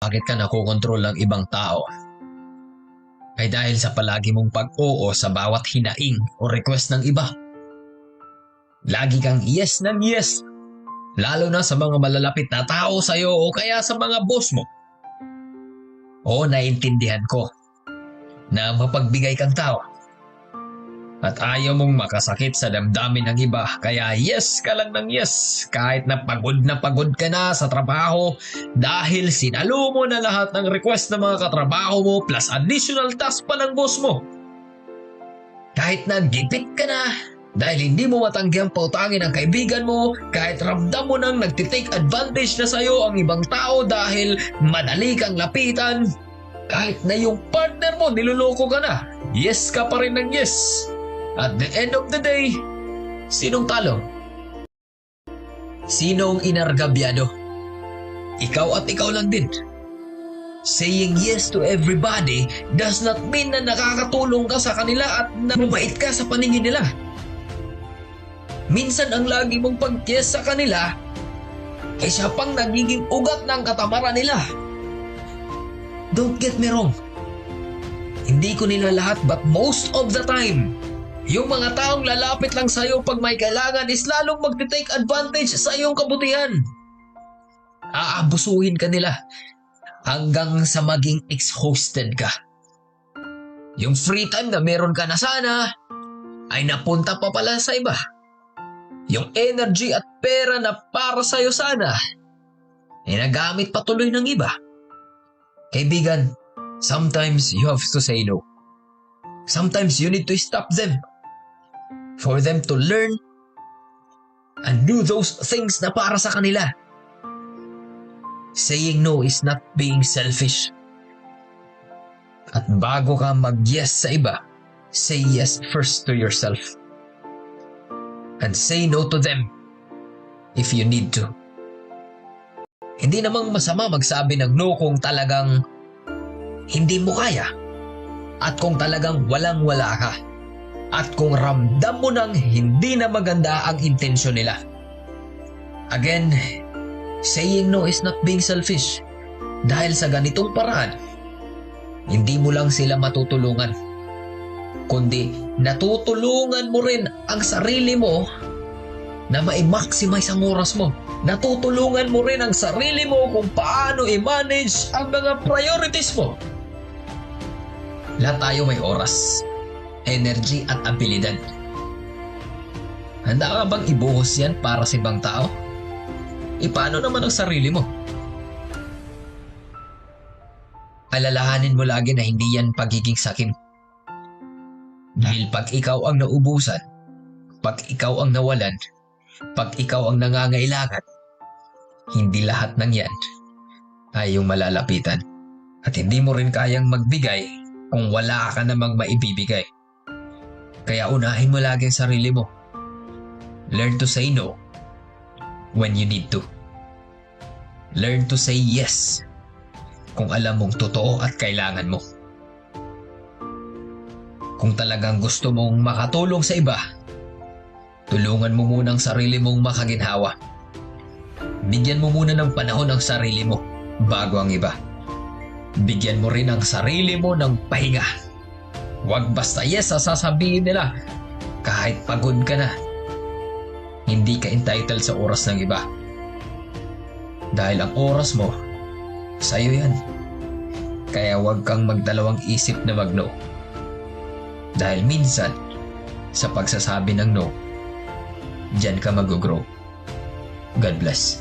bakit ka nakokontrol ng ibang tao ay dahil sa palagi mong pag-oo sa bawat hinaing o request ng iba. Lagi kang yes ng yes, lalo na sa mga malalapit na tao sa'yo o kaya sa mga boss mo. Oo, naiintindihan ko na mapagbigay kang tao at ayaw mong makasakit sa damdamin ng iba, kaya yes ka lang ng yes kahit na pagod ka na sa trabaho dahil sinalo mo na lahat ng request ng mga katrabaho mo plus additional task pa ng boss mo. Kahit na gipit ka na dahil hindi mo matanggi ang pautangin ng kaibigan mo, kahit ramdam mo nang nagtitake advantage na sa'yo ang ibang tao dahil madali kang lapitan, kahit na yung partner mo niloloko ka na, yes ka pa rin ng yes. At the end of the day, sinong talo? Sinong inargabyado? Ikaw at ikaw lang din. Saying yes to everybody does not mean na nakakatulong ka sa kanila at na mabait ka sa paningin nila. Minsan ang lagi mong pag-yes sa kanila ay siya pang nagiging ugat ng katamaran nila. Don't get me wrong. Hindi ko nila lahat but most of the time, yung mga taong lalapit lang sa'yo pag may kailangan is lalong magte-take advantage sa iyong kabutihan. Aabusuhin ka nila hanggang sa maging exhausted ka. Yung free time na meron ka na sana ay napunta pa pala sa iba. Yung energy at pera na para sa'yo sana ay nagamit patuloy ng iba. Kaibigan, sometimes you have to say no. Sometimes you need to stop them for them to learn and do those things na para sa kanila. Saying no is not being selfish. At bago ka mag-yes sa iba, say yes first to yourself. And say no to them if you need to. Hindi namang masama magsabi ng no kung talagang hindi mo kaya at kung talagang walang-wala ka at kung ramdam mo nang hindi na maganda ang intensyon nila. Again, saying no is not being selfish dahil sa ganitong paraan, hindi mo lang sila matutulungan, kundi natutulungan mo rin ang sarili mo na ma-maximize ang oras mo. Natutulungan mo rin ang sarili mo kung paano i-manage ang mga priorities mo. Lahat tayo may oras, energy at abilidad. Handa ka bang ibuhos yan para sa ibang tao? Paano naman ang sarili mo? Alalahanin mo lagi na hindi yan pagiging sakim. Dahil pag ikaw ang naubusan, pag ikaw ang nawalan, pag ikaw ang nangangailangan, hindi lahat ng yan ay yung malalapitan. At hindi mo rin kayang magbigay kung wala ka namang maibibigay. Kaya unahin mo lagi ang sarili mo. Learn to say no when you need to. Learn to say yes kung alam mong totoo at kailangan mo. Kung talagang gusto mong makatulong sa iba, tulungan mo muna ang sarili mong makaginhawa. Bigyan mo muna ng panahon ang sarili mo bago ang iba. Bigyan mo rin ang sarili mo ng pahinga. Huwag basta yes sa sasabihin nila kahit pagod ka na. Hindi ka entitled sa oras ng iba. Dahil ang oras mo, sa'yo yan. Kaya huwag kang magdalawang isip na mag-no. Dahil minsan, sa pagsasabi ng no, diyan ka mag-grow. God bless.